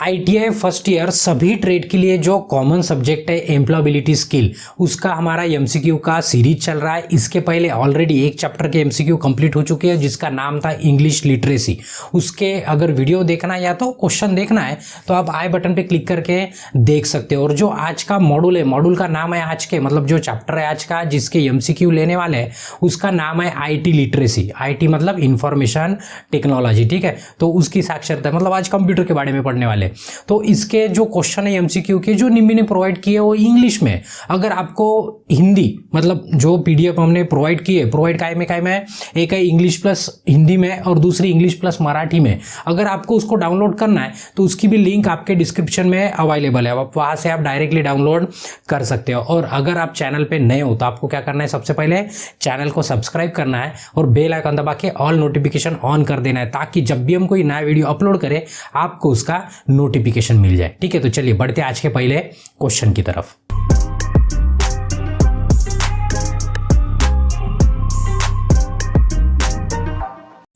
ITI first year सभी trade के लिए जो कॉमन सब्जेक्ट है एम्प्लॉयबिलिटी स्किल, उसका हमारा MCQ का सीरीज चल रहा है। इसके पहले ऑलरेडी एक चैप्टर के MCQ कंप्लीट हो चुके हैं जिसका नाम था इंग्लिश लिटरेसी। उसके अगर वीडियो देखना है या तो क्वेश्चन देखना है तो आप आई बटन पे क्लिक करके देख सकते हो। और जो आज का मॉड्यूल है, मॉड्यूल का नाम है आज के मतलब जो चैप्टर है आज का जिसके MCQ लेने वाले हैं उसका नाम है IT लिटरेसी। IT मतलब इंफॉर्मेशन टेक्नोलॉजी, ठीक है। तो उसकी साक्षरता मतलब आज कंप्यूटर के बारे में पढ़ने वाले। तो इसके जो क्वेश्चन है MCQ के जो निम्मी ने प्रोवाइड किए वो इंग्लिश में। अगर आपको हिंदी मतलब जो PDF हमने प्रोवाइड किए, प्रोवाइड काय में है, एक है इंग्लिश प्लस हिंदी में और दूसरी इंग्लिश प्लस मराठी में। अगर आपको उसको डाउनलोड करना है तो उसकी भी लिंक आपके डिस्क्रिप्शन में अवेलेबल है, आप वहां से आप डायरेक्टली डाउनलोड कर सकते हो। और अगर आप चैनल पे नए हो तो आपको क्या करना है, सबसे पहले चैनल को सब्सक्राइब करना है और बेल आइकन दबा के ऑल नोटिफिकेशन ऑन कर देना है ताकि जब भी हम कोई नया वीडियो अपलोड करें आपको उसका नोटिफिकेशन मिल जाए, ठीक है। तो चलिए बढ़ते हैं आज के पहले क्वेश्चन की तरफ।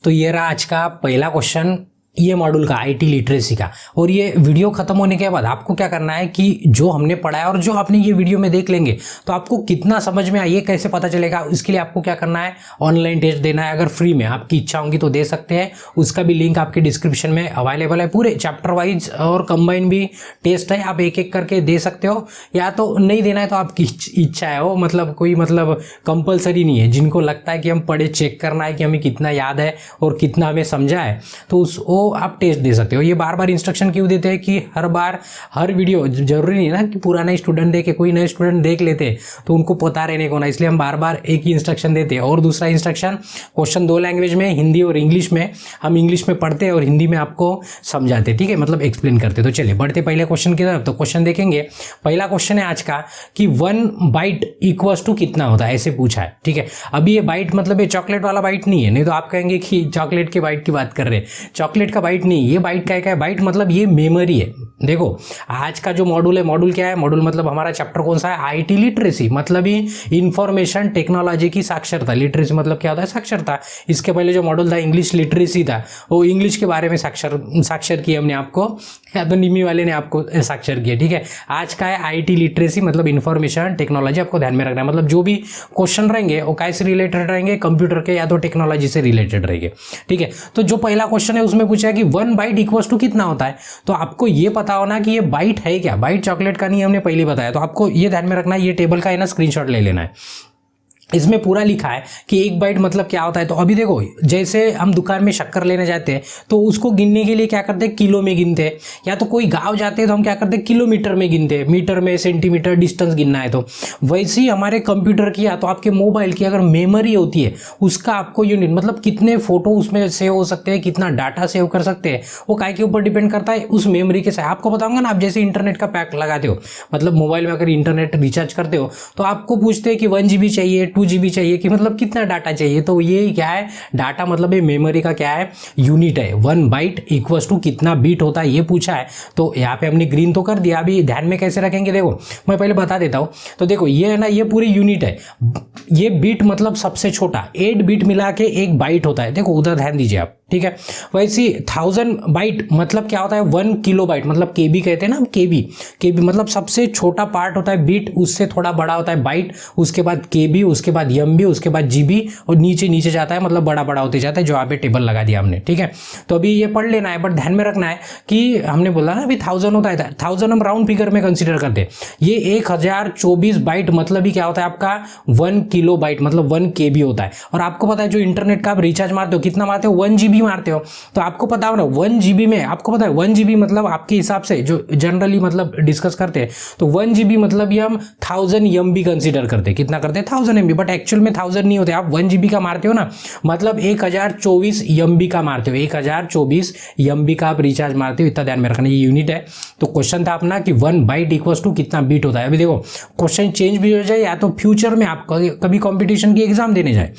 तो ये रहा आज का पहला क्वेश्चन ये मॉड्यूल का IT लिटरेसी का। और ये वीडियो खत्म होने के बाद आपको क्या करना है कि जो हमने पढ़ा है और जो आपने ये वीडियो में देख लेंगे तो आपको कितना समझ में आया ये कैसे पता चलेगा। इसके लिए आपको क्या करना है, ऑनलाइन टेस्ट देना है। अगर फ्री में आपकी इच्छा होगी तो दे सकते हैं, उसका भी लिंक आपके डिस्क्रिप्शन में अवेलेबल है। पूरे चैप्टर वाइज और कंबाइन भी टेस्ट है, आप एक एक करके दे सकते हो या तो नहीं देना है तो आपकी इच्छा है। वो मतलब कोई मतलब कंपलसरी नहीं है। जिनको लगता है कि हम पढ़े चेक करना है कि हमें कितना याद है और कितना हमें समझा है तो वो आप टेस्ट दे सकते हो। ये बार बार इंस्ट्रक्शन क्यों देते हैं कि हर बार हर वीडियो जरूरी नहीं ना कि पुराना स्टूडेंट देखे, कोई नए स्टूडेंट देख लेते तो उनको पता रहने को ना, इसलिए हम बार बार एक ही इंस्ट्रक्शन देते हैं। और दूसरा इंस्ट्रक्शन, क्वेश्चन 2 लैंग्वेज में, हिंदी और इंग्लिश में। हम इंग्लिश में पढ़ते हैं और हिंदी में आपको समझाते, ठीक है, मतलब एक्सप्लेन करते। तो चलिए बढ़ते पहले क्वेश्चन की तरफ। तो क्वेश्चन देखेंगे, पहला क्वेश्चन है आज का कि 1 बाइट इक्वल्स टू कितना होता है, ऐसे पूछा है, ठीक है। अभी ये बाइट मतलब ये चॉकलेट वाला बाइट नहीं है, नहीं तो आप कहेंगे कि चॉकलेट के बाइट की बात कर रहे हैं। चॉकलेट का बाइट नहीं, ये बाइट क्या है, बाइट मतलब ये मेमोरी है। देखो आज का जो मॉड्यूल है, मॉड्यूल क्या है, मॉड्यूल मतलब हमारा चैप्टर कौन सा है, IT लिटरेसी मतलब ही इंफॉर्मेशन टेक्नोलॉजी की साक्षरता। लिटरेसी मतलब क्या होता है, साक्षरता। इसके पहले जो मॉड्यूल था इंग्लिश लिटरेसी था, वो इंग्लिश के बारे में साक्षर किया हमने आपको, या तो निमी वाले ने आपको साक्षर किया, ठीक है। आज का है IT लिटरेसी मतलब इंफॉर्मेशन टेक्नोलॉजी। आपको ध्यान में रखना है, मतलब जो भी क्वेश्चन रहेंगे वो कैसे रिलेटेड रहेंगे, कंप्यूटर के या तो टेक्नोलॉजी से रिलेटेड रहेंगे, ठीक है। तो जो पहला क्वेश्चन है उसमें पूछा है कि 1 बाइट इक्वल्स टू कितना होता है। तो आपको ये पता होना कि ये बाइट है क्या, बाइट चॉकलेट का नहीं, हमने पहले बताया। तो आपको ये ध्यान में रखना है, ये टेबल का है ना, स्क्रीनशॉट ले लेना है। इसमें पूरा लिखा है कि 1 बाइट मतलब क्या होता है। तो अभी देखो जैसे हम दुकान में शक्कर लेने जाते हैं तो उसको गिनने के लिए क्या करते हैं, किलो में गिनते हैं, या तो कोई गांव जाते हैं तो हम क्या करते हैं, किलोमीटर में गिनते हैं, मीटर में, सेंटीमीटर डिस्टेंस गिनना है। तो वैसे ही हमारे कंप्यूटर की या तो आपके मोबाइल की अगर मेमोरी होती है उसका आपको यूनिट मतलब कितने फोटो उसमें सेव हो सकते हैं, कितना डाटा सेव कर सकते हैं, वो काय के ऊपर डिपेंड करता है, उस मेमोरी के साथ। आपको बताऊंगा ना, आप जैसे इंटरनेट का पैक लगाते हो, मतलब मोबाइल में अगर इंटरनेट रिचार्ज करते हो तो आपको पूछते हैं कि 1 GB चाहिए, 2 GB चाहिए, कि मतलब कितना डाटा चाहिए। तो ये क्या है, डाटा मतलब ये मेमोरी का क्या है, यूनिट है। 1 बाइट इक्वल्स टू कितना बीट होता है ये पूछा है। तो यहाँ पे हमने ग्रीन तो कर दिया, अभी ध्यान में कैसे रखेंगे देखो मैं पहले बता देता हूँ। तो देखो ये है ना, ये पूरी यूनिट है। ये बीट मतलब सबसे छोटा, 8 बीट मिला के 1 बाइट होता है। देखो उधर ध्यान दीजिए आप, ठीक है। वैसे 1000 बाइट मतलब क्या होता है, 1 किलोबाइट मतलब KB कहते हैं ना, KB मतलब सबसे छोटा पार्ट होता है बीट, उससे थोड़ा बड़ा होता है बाइट, उसके बाद KB, उसके बाद MB, उसके बाद GB और नीचे जाता है, मतलब बड़ा होते जाता है। जो यहाँ पे टेबल लगा दिया हमने, ठीक है। तो अभी ये पढ़ लेना है, बट ध्यान में रखना है कि हमने बोला ना अभी 1000 होता है, 1000 हम राउंड फिगर में कंसिडर करते हैं। ये 1024 बाइट मतलब ही क्या होता है आपका 1 किलो बाइट मतलब 1 KB होता है। और आपको पता है जो इंटरनेट का आप रिचार्ज मारते हो कितना मारते हो, 1 GB मारते हो। तो आपको पता हो ना 1 GB में, आपको पता है 1 GB मतलब आपके हिसाब से जो जनरली मतलब डिस्कस करते हैं तो 1 GB मतलब ये हम 1000 MB कंसीडर करते हैं। कितना करते हैं, 1000 MB, बट एक्चुअल में 1000 नहीं होते। आप 1 GB का मारते हो ना, मतलब 1024 MB का मारते हो, 1024 MB का आप रिचार्ज मारते हो। इतना ध्यान में रखना, ये यूनिट है। तो क्वेश्चन था अपना कि 1 बाइट इक्वल्स टू कितना बीट होता है। अभी देखो क्वेश्चन चेंज भी हो जाए या तो फ्यूचर में आप कभी कॉम्पिटिशन की एग्जाम देने जाए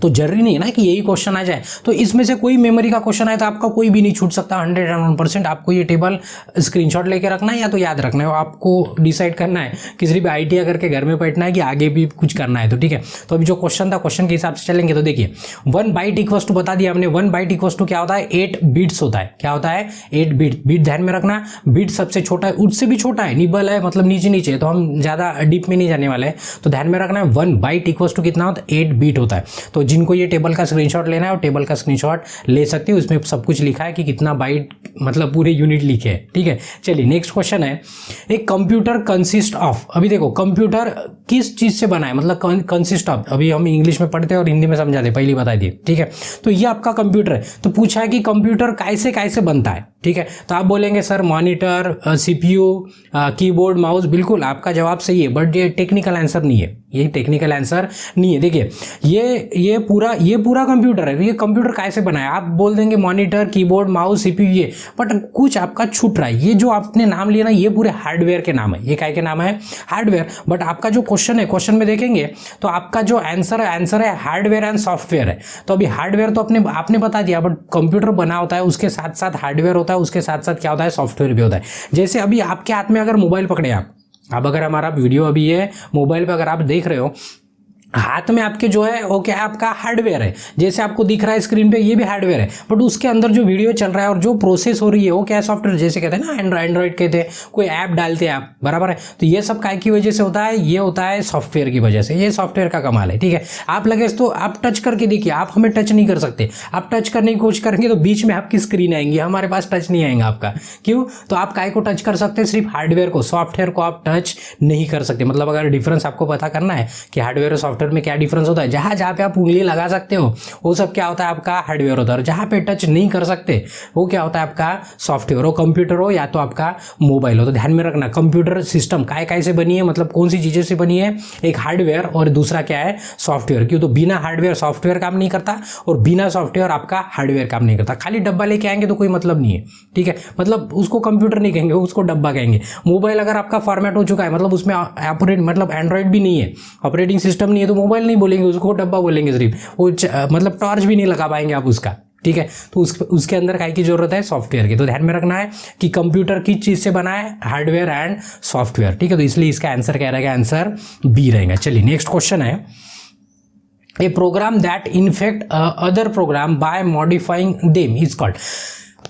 तो जरूरी नहीं है ना कि यही क्वेश्चन आ जाए, तो इसमें से कोई मेमोरी का क्वेश्चन आए तो आपका कोई भी नहीं छूट सकता। 101% आपको ये टेबल स्क्रीनशॉट लेके रखना है या तो याद रखना है, आपको डिसाइड करना है कि सिर्फ आईटीआई करके घर में बैठना है कि आगे भी कुछ करना है। तो ठीक है, तो अभी जो क्वेश्चन था क्वेश्चन के हिसाब से चलेंगे। तो देखिए 1 बाइट इक्वल टू बता दिया हमने, 1 बाइट इक्वल टू क्या होता है, 8 बिट्स होता है। क्या होता है, 8 बिट। बिट ध्यान में रखना, बिट सबसे छोटा है, उससे भी छोटा है, निबल है मतलब नीचे नीचे, तो हम ज्यादा डीप में नहीं जाने वाले हैं। तो ध्यान में रखना है 1 बाइट इक्वल टू कितना होता है, 8 बिट होता है। तो जिनको ये टेबल का स्क्रीनशॉट लेना है और टेबल का स्क्रीनशॉट ले सकते हो, उसमें सब कुछ लिखा है कि कितना बाइट मतलब पूरे यूनिट लिखे हैं। ठीक है, चलिए नेक्स्ट क्वेश्चन है, एक कंप्यूटर कंसिस्ट ऑफ। अभी देखो कंप्यूटर किस चीज से बना है, मतलब कंसिस्ट ऑफ, अभी हम इंग्लिश में पढ़ते हैं और हिंदी में समझाते, पहले बता दिए। ठीक है, तो ये आपका कंप्यूटर है, तो पूछा है कि कंप्यूटर कैसे कैसे बनता है। ठीक है, तो आप बोलेंगे sir monitor, CPU, keyboard, mouse. बिल्कुल आपका जवाब सही है, बट ये टेक्निकल आंसर नहीं है, ये टेक्निकल आंसर नहीं है। देखिए ये पूरा कंप्यूटर है, ये कंप्यूटर कैसे बना है। आप बोल देंगे मॉनिटर, कीबोर्ड, माउस, सीपीयू ये, बट कुछ आपका छूट रहा है। ये जो आपने नाम लिया ना, ये पूरे हार्डवेयर के नाम है। ये काय के नाम है, हार्डवेयर। बट आपका जो क्वेश्चन है, क्वेश्चन में देखेंगे तो आपका जो आंसर है हार्डवेयर एंड सॉफ्टवेयर है। तो अभी हार्डवेयर तो आपने बता दिया, बट कंप्यूटर बना होता है, उसके साथ साथ हार्डवेयर होता है, उसके साथ साथ क्या होता है, सॉफ्टवेयर भी होता है। जैसे अभी आपके हाथ में अगर मोबाइल पकड़े आप अगर हमारा वीडियो अभी ये मोबाइल पे अगर आप देख रहे हो, हाथ में आपके जो है वो क्या है, आपका हार्डवेयर है। जैसे आपको दिख रहा है स्क्रीन पे, ये भी हार्डवेयर है, बट उसके अंदर जो वीडियो चल रहा है और जो प्रोसेस हो रही है वो क्या है, सॉफ्टवेयर। जैसे कहते हैं ना एंड्रॉइड कहते हैं, कोई ऐप डालते हैं आप, बराबर है। तो ये सब काय की वजह से होता है, ये होता है सॉफ्टवेयर की वजह से, ये सॉफ्टवेयर का कमाल है। ठीक है, आप लगे तो आप टच करके देखिए, आप हमें टच नहीं कर सकते। आप टच करने की कोशिश करेंगे तो बीच में आपकी स्क्रीन आएंगी, हमारे पास टच नहीं आएगा आपका। क्यों, तो आप काय को टच कर सकते हैं, सिर्फ हार्डवेयर को, सॉफ्टवेयर को आप टच नहीं कर सकते। मतलब अगर डिफरेंस आपको पता करना है कि हार्डवेयर और सॉफ्टवेयर में क्या डिफरेंस, जहां जहां पे आप उंगली लगा सकते हो वो सब क्या होता है, आपका हार्डवेयर होता है। और जहां पे टच नहीं कर सकते वो क्या होता है, आपका सॉफ्टवेयर हो, कंप्यूटर हो या तो आपका मोबाइल हो। तो ध्यान में रखना कंप्यूटर सिस्टम काय काय से बनी है, मतलब कौन सी चीजें से बनी है, एक हार्डवेयर और दूसरा क्या है, सॉफ्टवेयर। क्यों, तो बिना हार्डवेयर सॉफ्टवेयर काम नहीं करता और बिना सॉफ्टवेयर आपका हार्डवेयर काम नहीं करता। खाली डब्बा लेके आएंगे तो कोई मतलब नहीं है। ठीक है, मतलब उसको कंप्यूटर नहीं कहेंगे, उसको डब्बा कहेंगे। मोबाइल अगर आपका फॉर्मेट हो चुका है, मतलब उसमें मतलब एंड्रॉइड भी नहीं है, ऑपरेटिंग सिस्टम नहीं है, तो मोबाइल नहीं बोलेंगे, उसको डब्बा बोलेंगे सिर्फ। वो मतलब टॉर्च भी नहीं लगा पाएंगे आप उसका। ठीक है, तो उसके अंदर काय की जरूरत है, सॉफ्टवेयर की। तो ध्यान में रखना है कि कंप्यूटर किस चीज से बना है, हार्डवेयर एंड सॉफ्टवेयर। ठीक है, तो इसलिए इसका आंसर क्या रहेगा, आंसर बी रहेगा। चलिए नेक्स्ट क्वेश्चन है, a program that infect other program by modifying them is called.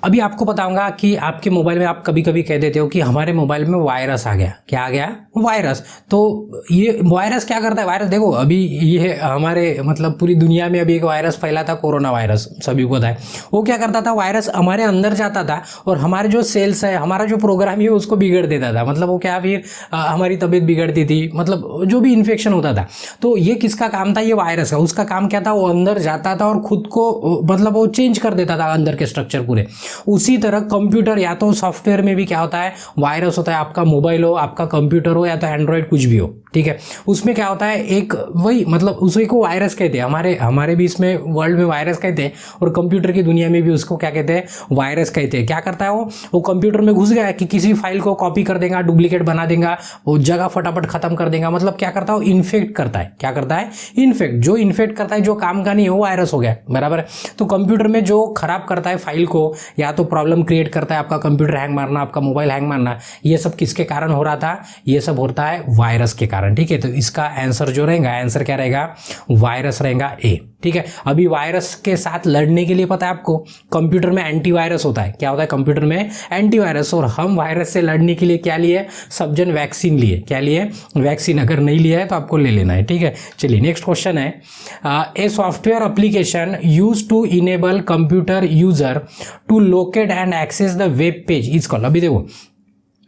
अभी आपको बताऊंगा कि आपके मोबाइल में आप कभी कभी कह देते हो कि हमारे मोबाइल में वायरस आ गया। क्या आ गया, वायरस। तो ये वायरस क्या करता है, वायरस देखो अभी ये हमारे मतलब पूरी दुनिया में अभी एक वायरस फैला था, कोरोना वायरस, सभी को पता है। वो क्या करता था, वायरस हमारे अंदर जाता था और हमारे जो सेल्स है, हमारा जो प्रोग्राम है उसको बिगड़ देता था। मतलब वो क्या, फिर हमारी तबीयत बिगड़ती थी, मतलब जो भी इन्फेक्शन होता था। तो ये किसका काम था, ये वायरस का। उसका काम क्या था, वो अंदर जाता था और खुद को मतलब वो चेंज कर देता था अंदर के स्ट्रक्चर पूरे। उसी तरह कंप्यूटर या तो सॉफ्टवेयर में भी क्या होता है, वायरस होता है। आपका मोबाइल हो, आपका कंप्यूटर हो या तो एंड्रॉइड कुछ भी हो, ठीक है, उसमें क्या होता है, एक वही मतलब उसी को वायरस कहते हैं। हमारे भी इसमें वर्ल्ड में वायरस कहते हैं और कंप्यूटर की दुनिया में भी उसको क्या कहते हैं, वायरस कहते हैं। क्या करता है वो कंप्यूटर में घुस गया कि किसी फाइल को कॉपी कर देगा, डुप्लीकेट बना देगा, वो जगह फटाफट खत्म कर देगा। मतलब क्या करता है, वो इन्फेक्ट करता है। क्या करता है, इन्फेक्ट। जो इन्फेक्ट करता है, जो काम का नहीं है, वो वायरस हो गया, बराबर है। तो कंप्यूटर में जो खराब करता है फाइल को, या तो प्रॉब्लम क्रिएट करता है, आपका कंप्यूटर हैंग मारना, आपका मोबाइल हैंग मारना, ये सब किसके कारण हो रहा था, ये सब होता है वायरस के कारण। ठीक है, तो इसका आंसर जो रहेगा, आंसर क्या रहेगा, वायरस रहेगा ए। ठीक है, अभी वायरस के साथ लड़ने के लिए पता है आपको, कंप्यूटर में एंटीवायरस होता है। क्या होता है, कंप्यूटर में एंटीवायरस। और हम वायरस से लड़ने के लिए क्या लिए, सबजन वैक्सीन लिए। क्या लिए, वैक्सीन। अगर नहीं लिया है तो आपको ले लेना है। ठीक है, चलिए नेक्स्ट क्वेश्चन है, a software application use to enable computer user to locate and access the web page is called. अभी देखो,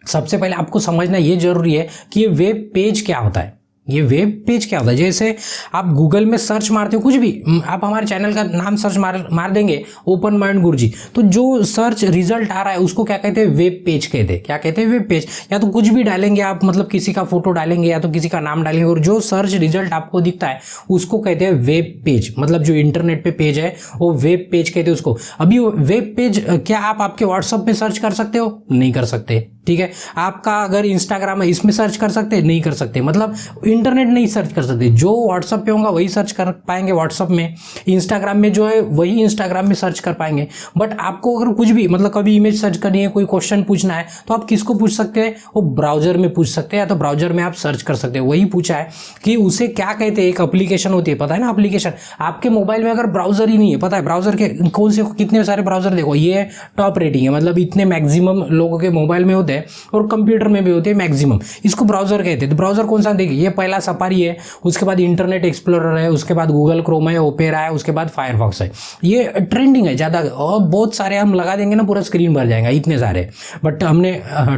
सबसे पहले आपको समझना ये जरूरी है कि ये वेब पेज क्या होता है। ये वेब पेज क्या होता है, जैसे आप गूगल में सर्च मारते हो कुछ भी, आप हमारे चैनल का नाम सर्च मार देंगे, ओपन माइंड गुरुजी, तो जो सर्च रिजल्ट आ रहा है उसको क्या कहते हैं, वेब पेज कहते हैं। क्या कहते हैं, वेब पेज। या तो कुछ भी डालेंगे आप, मतलब किसी का फोटो डालेंगे या तो किसी का नाम डालेंगे और जो सर्च रिजल्ट आपको दिखता है उसको कहते हैं वेब पेज। मतलब जो इंटरनेट पे पेज है वो वेब पेज कहते हैं उसको। अभी वेब पेज क्या आप आपके व्हाट्सएप में सर्च कर सकते हो, नहीं कर सकते। ठीक है, आपका अगर इंस्टाग्राम है, इसमें सर्च कर सकते हैं, नहीं कर सकते। मतलब इंटरनेट नहीं सर्च कर सकते। जो व्हाट्सअप पे होगा वही सर्च कर पाएंगे व्हाट्सअप में, इंस्टाग्राम में जो है वही इंस्टाग्राम में सर्च कर पाएंगे। बट आपको अगर कुछ भी मतलब कभी इमेज सर्च करनी है, कोई क्वेश्चन पूछना है, तो आप किसको पूछ सकते हैं? वो ब्राउजर में पूछ सकते हैं, या तो ब्राउजर में आप सर्च कर सकते हैं। वही पूछा है कि उसे क्या कहते हैं, एक एप्लीकेशन होती है, पता है ना एप्लीकेशन। आपके मोबाइल में अगर ब्राउजर ही नहीं है, पता है ब्राउजर के कौन से कितने सारे ब्राउजर, देखो ये टॉप रेटिंग है, मतलब इतने मैक्सिमम लोगों के मोबाइल में होते हैं और कंप्यूटर में भी होते हैं मैक्सिमम, इसको ब्राउजर कहते हैं। तो ब्राउजर कौन सा? देखिए ये पहला सफारी है, उसके बाद इंटरनेट एक्सप्लोरर है, उसके बाद गूगल क्रोम है, ओपेरा है, उसके बाद फायरफॉक्स है। ये ट्रेंडिंग है ज़्यादा, और बहुत सारे हम लगा देंगे ना पूरा स्क्रीन भर जाएगा, इतने सारे, बट हमने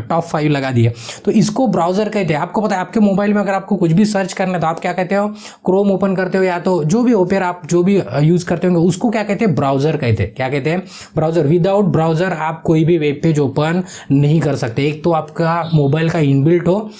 टॉप 5 लगा दिए। तो इसको ब्राउजर कहते हैं। आपको पता है आपके मोबाइल में अगर आपको कुछ भी सर्च करना है तो आप क्या कहते हो? क्रोम ओपन करते हो, या तो जो भी ओपेरा आप जो भी यूज करते होंगे उसको क्या कहते हैं? ब्राउजर कहते हैं। क्या कहते हैं? ब्राउजर। विदाउट ब्राउजर आप कोई भी वेब पेज ओपन नहीं कर सकते। एक तो आपका मोबाइल का इनबिल्ट हो,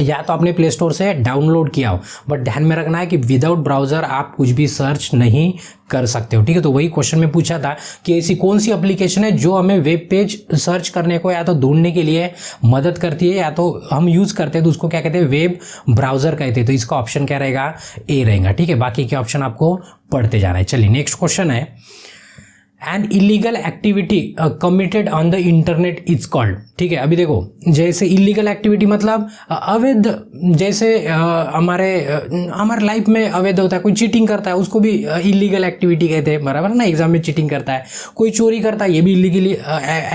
या तो आपने प्ले स्टोर से डाउनलोड किया हो, बट ध्यान में रखना है कि विदाउट ब्राउजर आप कुछ भी सर्च नहीं कर सकते हो। ठीक है, तो वही क्वेश्चन में पूछा था कि ऐसी कौन सी एप्लीकेशन है जो हमें वेब पेज सर्च करने को या तो ढूंढने के लिए मदद करती है, या तो हम यूज करते हैं, तो उसको क्या कहते हैं? वेब ब्राउजर कहते हैं। तो इसका ऑप्शन क्या रहेगा? ए रहेगा। ठीक है, बाकी के ऑप्शन आपको पढ़ते जाना है। चलिए नेक्स्ट क्वेश्चन है, an illegal activity committed on the internet is called. ठीक है, अभी देखो जैसे इलीगल एक्टिविटी मतलब अवैध, जैसे हमारे लाइफ में अवैध होता है, कोई चीटिंग करता है उसको भी इलीगल एक्टिविटी कहते हैं, बराबर ना। एग्जाम में चीटिंग करता है, कोई चोरी करता है, ये भी इलीगल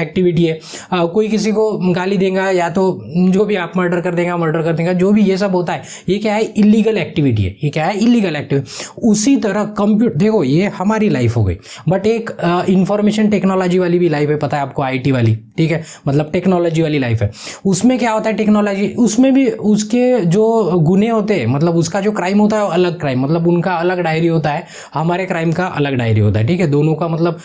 एक्टिविटी है। कोई किसी को गाली देगा, या तो जो भी आप मर्डर कर देगा, जो भी ये सब होता है, ये क्या है? इलीगल एक्टिविटी है। ये क्या है? Illegal activity. उसी तरह कंप्यूटर, देखो ये हमारी लाइफ हो गई, बट एक इंफॉर्मेशन टेक्नोलॉजी वाली भी लाइफ है, पता है आपको, आईटी वाली। ठीक है, मतलब टेक्नोलॉजी वाली लाइफ है। उसमें क्या होता है? टेक्नोलॉजी, उसमें भी उसके जो गुने होते हैं, मतलब उसका जो क्राइम होता है वो अलग क्राइम, मतलब उनका अलग डायरी होता है, हमारे क्राइम का अलग डायरी होता है। ठीक है, दोनों का मतलब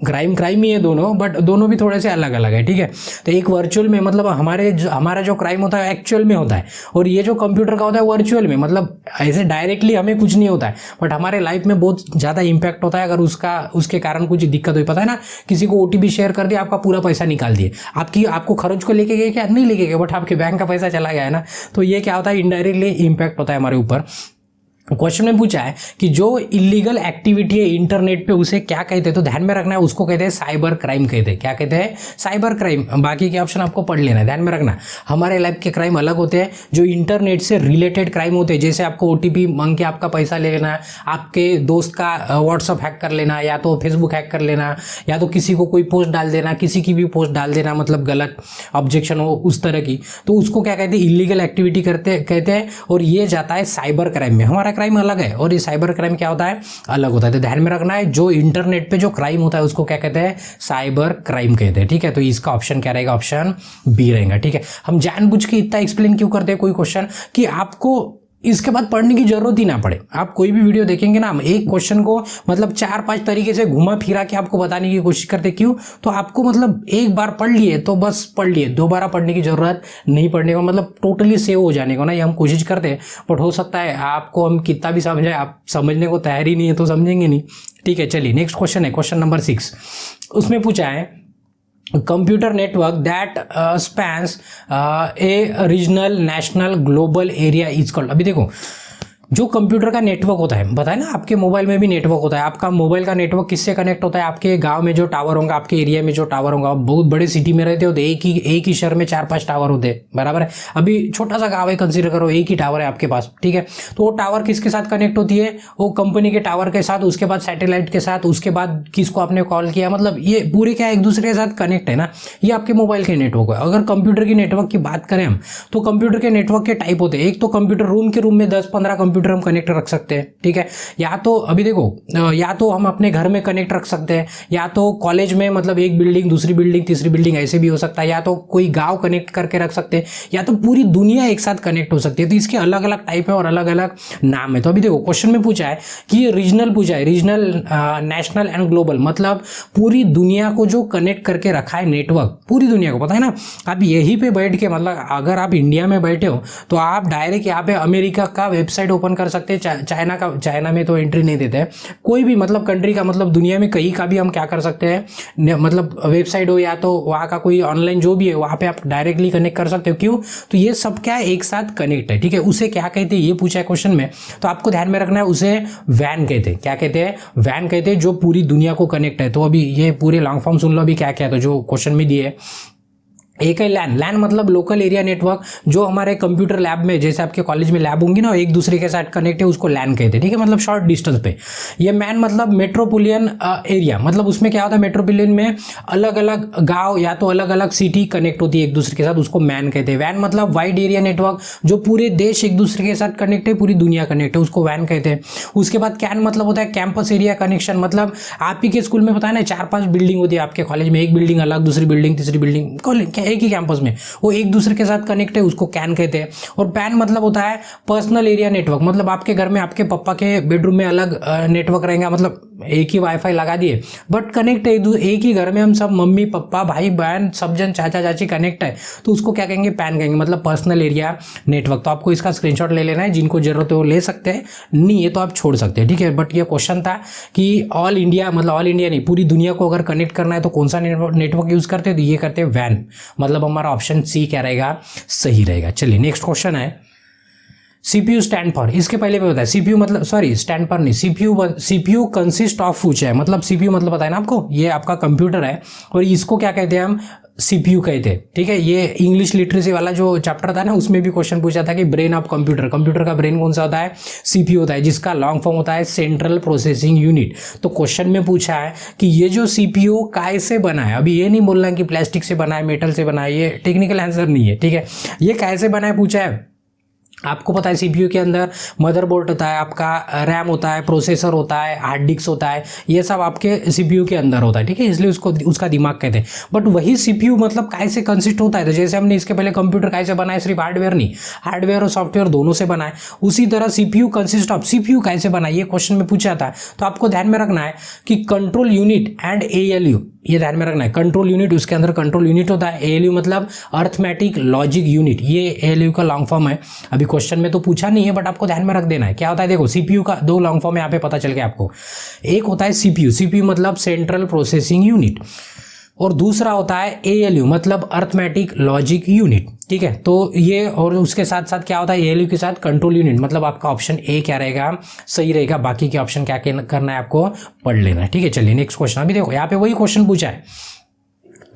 क्राइम ही है दोनों, बट दोनों भी थोड़े से अलग अलग है। ठीक है, तो एक वर्चुअल में मतलब हमारा जो क्राइम होता है एक्चुअल में होता है, और ये जो कंप्यूटर का होता है वर्चुअल में, मतलब ऐसे डायरेक्टली हमें कुछ नहीं होता है, बट हमारे लाइफ में बहुत ज़्यादा इंपैक्ट होता है अगर उसके कारण कुछ दिक्कत हुई। पता है ना, किसी को ओटीपी शेयर कर दिया, आपका पूरा पैसा निकाल दिए, आपको खर्च को लेके गए क्या? नहीं लेके गए, बट आपके बैंक का पैसा चला गया है ना। तो ये क्या होता है? इनडायरेक्टली इंपैक्ट होता है हमारे ऊपर। क्वेश्चन में पूछा है कि जो इलीगल एक्टिविटी है इंटरनेट पे उसे क्या कहते हैं? तो ध्यान में रखना है, उसको कहते हैं साइबर क्राइम कहते हैं। क्या कहते हैं? Cyber crime. बाकी के ऑप्शन आपको पढ़ लेना है, ध्यान में रखना। हमारे लाइफ के क्राइम अलग होते हैं, जो इंटरनेट से रिलेटेड क्राइम होते हैं, जैसे आपको ओटीपी मांग के आपका पैसा ले लेना, आपके दोस्त का व्हाट्सअप हैक कर लेना, या तो फेसबुक हैक कर लेना, या तो किसी को कोई पोस्ट डाल देना, किसी की भी पोस्ट डाल देना, मतलब गलत ऑब्जेक्शन हो उस तरह की, तो उसको क्या कहते हैं? इलीगल एक्टिविटी कहते हैं। और ये जाता है साइबर क्राइम में। हमारा क्राइम अलग है और ये साइबर क्राइम क्या होता है? अलग होता है। तो ध्यान में रखना है, जो इंटरनेट पे जो क्राइम होता है उसको क्या कहते हैं? साइबर क्राइम कहते हैं। ठीक है, तो इसका ऑप्शन क्या रहेगा? ऑप्शन बी रहेगा। ठीक है, हम जानबूझ के इतना एक्सप्लेन क्यों करते हैं कोई क्वेश्चन कि आपको इसके बाद पढ़ने की जरूरत ही ना पड़े। आप कोई भी वीडियो देखेंगे ना, हम एक क्वेश्चन को मतलब 4-5 तरीके से घुमा फिरा के आपको बताने की कोशिश करते। क्यों? तो आपको मतलब एक बार पढ़ लिए तो बस पढ़ लिए, दोबारा पढ़ने की जरूरत नहीं पड़ने का, मतलब टोटली सेव हो जाने को ना, ये हम कोशिश करते हैं। बट हो सकता है आपको हम कितना भी समझाए, आप समझने को तैयार ही नहीं है तो समझेंगे नहीं। ठीक है, चलिए नेक्स्ट क्वेश्चन है, क्वेश्चन नंबर 6। उसमें पूछा है computer network that spans A regional, national, global area is called. अभी देखो जो कंप्यूटर का नेटवर्क होता है, बताए ना आपके मोबाइल में भी नेटवर्क होता है। आपका मोबाइल का नेटवर्क किससे कनेक्ट होता है? आपके गांव में जो टावर होगा, आपके एरिया में जो टावर होगा, बहुत बड़े सिटी में रहते हो तो एक ही शहर में 4-5 टावर होते हैं, बराबर है। अभी छोटा सा गाँव है, कंसिडर करो, एक ही टावर है आपके पास। ठीक है, तो वो टावर किसके साथ कनेक्ट होती है? वो कंपनी के टावर के साथ, उसके बाद सैटेलाइट के साथ, उसके बाद किसको आपने कॉल किया, मतलब ये पूरे क्या एक दूसरे के साथ कनेक्ट है ना। ये आपके मोबाइल के नेटवर्क है। अगर कंप्यूटर की नेटवर्क की बात करें हम, तो कंप्यूटर के नेटवर्क के टाइप होते हैं। एक तो कंप्यूटर रूम के रूम में 10-15 कंप्यूटर हम कनेक्ट रख सकते हैं। ठीक है, या तो अभी देखो, या तो हम अपने घर में कनेक्ट रख सकते हैं, या तो कॉलेज में, मतलब एक बिल्डिंग, दूसरी बिल्डिंग, तीसरी बिल्डिंग, ऐसे भी हो सकता है, या तो कोई गांव कनेक्ट करके रख सकते हैं, या तो पूरी दुनिया एक साथ कनेक्ट हो सकती है। तो इसके अलग अलग टाइप है और अलग अलग नाम है। तो अभी देखो क्वेश्चन में पूछा है कि रीजनल पूछा है, रीजनल, नेशनल एंड ग्लोबल, मतलब पूरी दुनिया को जो कनेक्ट करके रखा है नेटवर्क, पूरी दुनिया को, पता है ना। आप यहीं पे बैठ के, मतलब अगर आप इंडिया में बैठे हो तो आप डायरेक्ट यहाँ पे अमेरिका का वेबसाइट ओपन ओपन कर सकते हैं। चाइना में तो एंट्री नहीं देते हैं। कोई भी मतलब कंट्री का, मतलब दुनिया में कहीं का भी हम क्या कर सकते हैं, मतलब वेबसाइट हो या तो वहाँ का कोई ऑनलाइन जो भी है वहाँ पे आप डायरेक्टली कनेक्ट कर सकते हो। क्यों? तो ये सब क्या है, एक साथ कनेक्ट है, ठीक है। उसे क्या कहते हैं ये पूछा है क्वेश्चन में, तो आपको ध्यान में रखना है उसे वैन कहते हैं। क्या कहते हैं? वैन कहते हैं, जो पूरी दुनिया को कनेक्ट है। तो अभी ये पूरे लॉन्ग फॉर्म सुन लो अभी क्या क्या है, तो जो क्वेश्चन में दिए। एक है लैन। लैन मतलब लोकल एरिया नेटवर्क, जो हमारे कंप्यूटर लैब में, जैसे आपके कॉलेज में लैब होंगी ना, एक दूसरे के साथ कनेक्ट है, उसको लैन कहते हैं, ठीक है, मतलब शॉर्ट डिस्टेंस पे। ये मैन मतलब मेट्रोपोलियन एरिया, मतलब उसमें क्या होता है, मेट्रोपोलियन में अलग अलग गांव या तो अलग अलग सिटी कनेक्ट होती है एक दूसरे के साथ, उसको मैन कहते हैं। वैन मतलब वाइड एरिया नेटवर्क, जो पूरे देश एक दूसरे के साथ कनेक्ट है, पूरी दुनिया कनेक्ट है, उसको वैन कहते हैं। उसके बाद कैन मतलब होता है कैंपस एरिया कनेक्शन, मतलब आप ही के स्कूल में पता है ना 4-5 बिल्डिंग होती है आपके कॉलेज में, एक बिल्डिंग अलग, दूसरी बिल्डिंग, तीसरी बिल्डिंग, एक ही कैंपस में, वो एक दूसरे के साथ कनेक्ट है, उसको कैन कहते हैं। और पैन मतलब होता है पर्सनल एरिया नेटवर्क, मतलब आपके घर में आपके पापा के बेडरूम में अलग नेटवर्क रहेगा, मतलब एक ही वाईफाई लगा दिए बट कनेक्ट है, एक ही घर में हम सब मम्मी पापा भाई बहन सब जन चाचा चाची कनेक्ट है, तो उसको क्या कहेंगे, पैन कहेंगे, मतलब पर्सनल एरिया नेटवर्क। तो आपको इसका स्क्रीनशॉट ले लेना है, जिनको जरूरत है वो ले सकते हैं, नहीं है तो आप छोड़ सकते हैं, ठीक है। बट ये क्वेश्चन था कि ऑल इंडिया, मतलब ऑल इंडिया नहीं, पूरी दुनिया को अगर कनेक्ट करना है तो कौन सा नेटवर्क यूज करते हैं, तो ये करते हैं वैन, मतलब हमारा ऑप्शन सी क्या रहेगा, सही रहेगा। चलिए नेक्स्ट क्वेश्चन है, सीपीयू स्टैंड फॉर। इसके पहले भी बताया सीपीयू मतलब, सॉरी स्टैंड पर नहीं, सीपीयू कंसिस्ट ऑफ पूछा है, मतलब सीपीयू मतलब बताया ना आपको, ये आपका कंप्यूटर है और इसको क्या कहते हैं हम, सीपीयू कहते हैं, ठीक है। ये इंग्लिश लिटरेसी वाला जो चैप्टर था ना, उसमें भी क्वेश्चन पूछा था कि ब्रेन ऑफ कंप्यूटर, कंप्यूटर का ब्रेन कौन सा होता है, सीपीयू होता है, जिसका लॉन्ग फॉर्म होता है सेंट्रल प्रोसेसिंग यूनिट। तो क्वेश्चन में पूछा है कि ये जो सीपीयू कैसे बना है, अभी ये नहीं बोलना कि प्लास्टिक से बना है, मेटल से बना है, ये टेक्निकल आंसर नहीं है, ठीक है। ये कैसे बना है पूछा है। आपको पता है सीपीयू के अंदर मदरबोर्ड होता है, आपका रैम होता है, प्रोसेसर होता है, हार्ड डिस्क होता है, ये सब आपके सीपीयू के अंदर होता है, ठीक है, इसलिए उसको उसका दिमाग कहते हैं। बट वही सीपीयू मतलब कैसे कंसिस्ट होता है, तो जैसे हमने इसके पहले कंप्यूटर कैसे बनाए, सिर्फ हार्डवेयर नहीं, हार्डवेयर और सॉफ्टवेयर दोनों से बनाए, उसी तरह सीपीयू कंसिस्ट ऑफ, सीपीयू कैसे बना ये क्वेश्चन में पूछा था। तो आपको ध्यान में रखना है कि कंट्रोल यूनिट एंड एएलयू, ये ध्यान में रखना है, कंट्रोल यूनिट, उसके अंदर कंट्रोल यूनिट होता है, एएलयू मतलब अर्थमेटिक लॉजिक यूनिट, ये एएलयू का लॉन्ग फॉर्म है। अभी क्वेश्चन में तो पूछा नहीं है बट आपको ध्यान में रख देना है क्या होता है। देखो सीपीयू का दो लॉन्ग फॉर्म यहाँ पे पता चल गया आपको, एक होता है सीपीयू, सीपीयू मतलब सेंट्रल प्रोसेसिंग यूनिट, और दूसरा होता है एएलयू मतलब अर्थमेटिक लॉजिक यूनिट, ठीक है। तो ये, और उसके साथ साथ क्या होता है, एएलयू के साथ कंट्रोल यूनिट, मतलब आपका ऑप्शन ए क्या रहेगा, सही रहेगा। बाकी के ऑप्शन क्या करना है आपको पढ़ लेना है, ठीक है। चलिए नेक्स्ट क्वेश्चन, अभी देखो यहाँ पे वही क्वेश्चन पूछा है,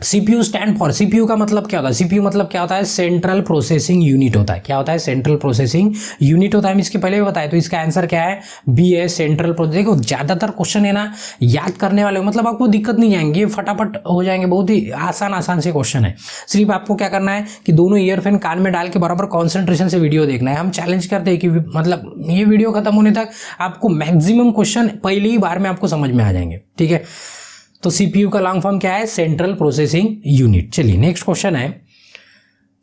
सीपीयू स्टैंड फॉर, सीपीयू का मतलब क्या होता है, सीपीयू मतलब क्या होता है, सेंट्रल प्रोसेसिंग यूनिट होता है। क्या होता है, सेंट्रल प्रोसेसिंग यूनिट होता है, हम इसके पहले भी बताए, तो इसका आंसर क्या है, बी है, सेंट्रल प्रोसेसिंग। देखो ज्यादातर क्वेश्चन है ना याद करने वाले, मतलब आपको दिक्कत नहीं जाएंगे, फटाफट हो जाएंगे, बहुत ही आसान से क्वेश्चन है। सिर्फ आपको क्या करना है कि दोनों ईयरफोन कान में डाल के बराबर कॉन्सेंट्रेशन से वीडियो देखना है। हम चैलेंज करते हैं कि मतलब ये वीडियो खत्म होने तक आपको मैक्सिमम क्वेश्चन पहली ही बार में आपको समझ में आ जाएंगे, ठीक है। तो सीपीयू का लॉन्ग फॉर्म क्या है, सेंट्रल प्रोसेसिंग यूनिट। चलिए नेक्स्ट क्वेश्चन है,